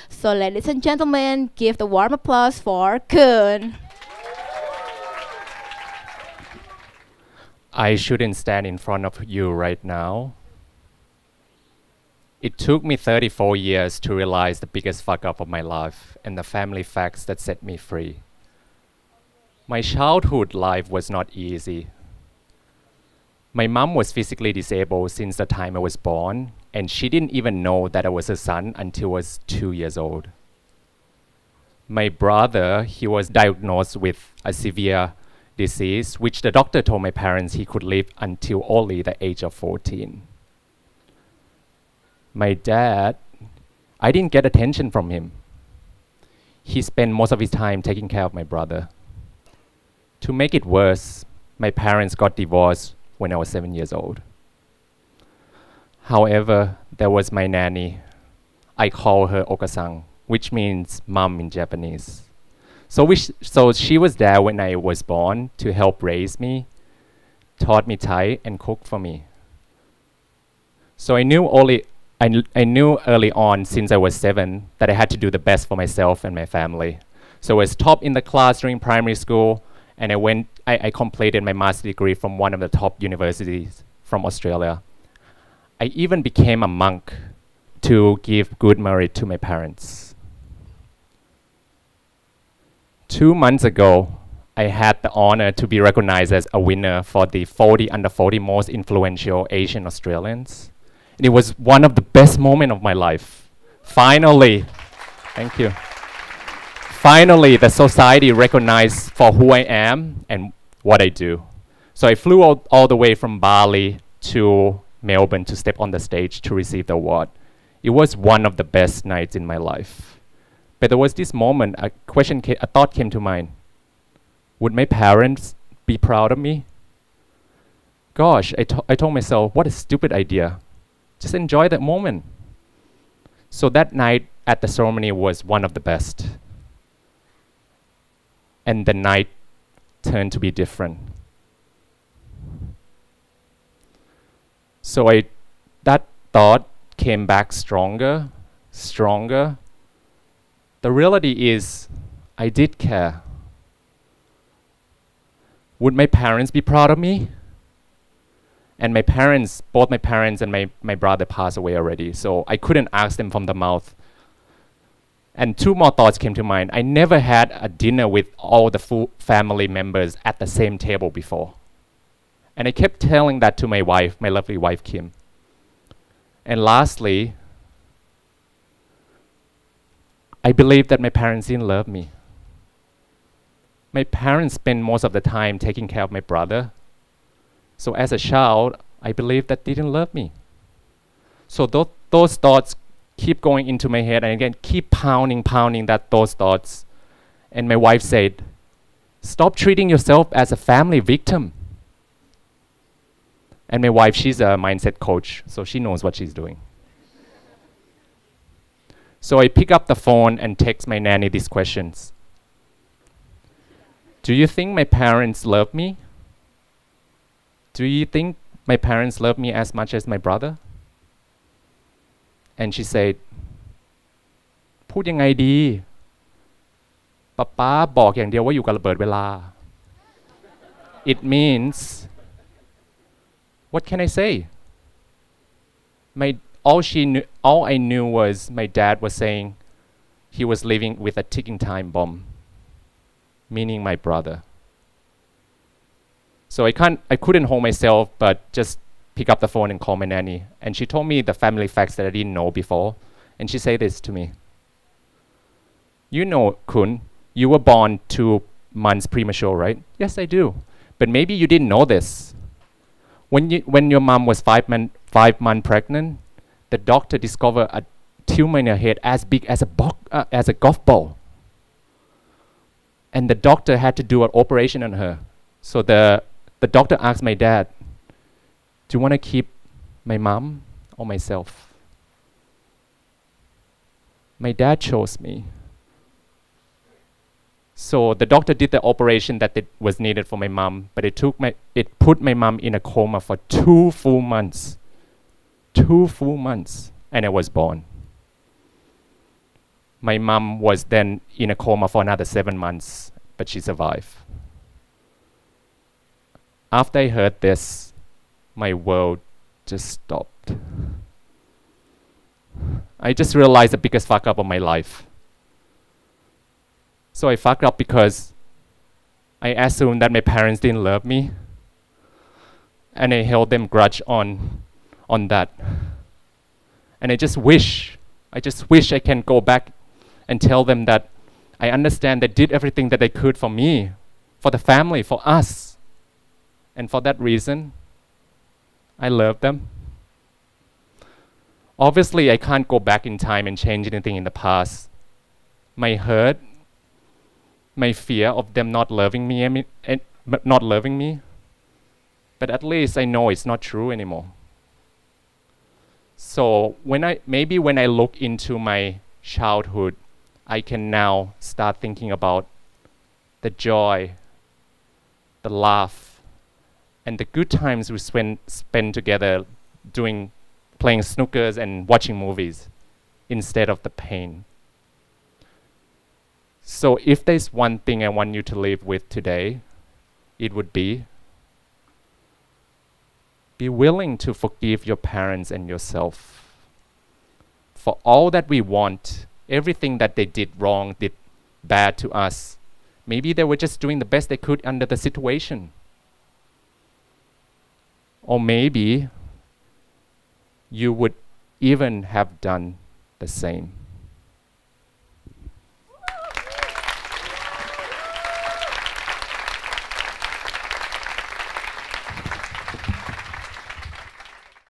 So, ladies and gentlemen, give the warm applause for Khun. I shouldn't stand in front of you right now. It took me 34 years to realize the biggest fuck up of my life and the family facts that set me free. My childhood life was not easy. My mom was physically disabled since the time I was born, and she didn't even know that I was a son until I was 2 years old. My brother, he was diagnosed with a severe disease, which the doctor told my parents he could live until only the age of 14. My dad, I didn't get attention from him. He spent most of his time taking care of my brother. To make it worse, my parents got divorced when I was 7 years old. However, there was my nanny. I call her Okasang, which means mom in Japanese. So she was there when I was born to help raise me, taught me Thai, and cooked for me. So I knew early on, since I was 7, that I had to do the best for myself and my family. So I was top in the class during primary school, and I completed my master's degree from one of the top universities from Australia. I even became a monk to give good merit to my parents. 2 months ago, I had the honor to be recognized as a winner for the 40 under 40 most influential Asian Australians. And it was one of the best moments of my life. Finally, thank you. Finally, the society recognized for who I am and what I do. So I flew all the way from Bali to Melbourne to step on the stage to receive the award. It was one of the best nights in my life. But there was this moment, a thought came to mind. Would my parents be proud of me? Gosh, I told myself, what a stupid idea. Just enjoy that moment. So that night at the ceremony was one of the best. And the night turned to be different. So that thought came back stronger. The reality is, I did care. Would my parents be proud of me? And both my parents and my brother passed away already, so I couldn't ask them from the mouth. And 2 more thoughts came to mind. I never had a dinner with all the full family members at the same table before. And I kept telling that to my wife, my lovely wife, Kim. And lastly, I believe that my parents didn't love me. My parents spent most of the time taking care of my brother. So as a child, I believe that they didn't love me. So those thoughts keep going into my head, and again, keep pounding those thoughts. And my wife said, stop treating yourself as a family victim. And my wife, she's a mindset coach, so she knows what she's doing. So I pick up the phone and text my nanny these questions. Do you think my parents love me? Do you think my parents love me as much as my brother? And she said, พูดยังไงดีป๊าบอกอย่างเดียวว่าอยู่กับระเบิดเวลา It means, what can I say? All I knew was my dad was saying he was living with a ticking time bomb, meaning my brother. So I couldn't hold myself, but just pick up the phone and call my nanny. And she told me the family facts that I didn't know before. And she said this to me. You know, Khun, you were born 2 months premature, right? Yes, I do. But maybe you didn't know this. When your mom was 5 months pregnant, the doctor discovered a tumor in her head as big as a golf ball. And the doctor had to do an operation on her. So the doctor asked my dad, do you want to keep my mom or myself? My dad chose me. So the doctor did the operation that was needed for my mom, but it put my mom in a coma for 2 full months. 2 full months, and I was born. My mom was then in a coma for another 7 months, but she survived. After I heard this, my world just stopped. I just realized the biggest fuck up of my life. So I fucked up because I assumed that my parents didn't love me, and I held them grudge on that. And I just wish I can go back and tell them that I understand they did everything that they could for me, for the family, for us. And for that reason, I love them. Obviously, I can't go back in time and change anything in the past. My hurt, my fear of them not loving me, but at least I know it's not true anymore. So when I look into my childhood, I can now start thinking about the joy, the laugh, and the good times we spend together playing snookers and watching movies instead of the pain. So if there's one thing I want you to live with today, it would be willing to forgive your parents and yourself for all that we want, everything that they did wrong, did bad to us. Maybe they were just doing the best they could under the situation. Or maybe you would even have done the same.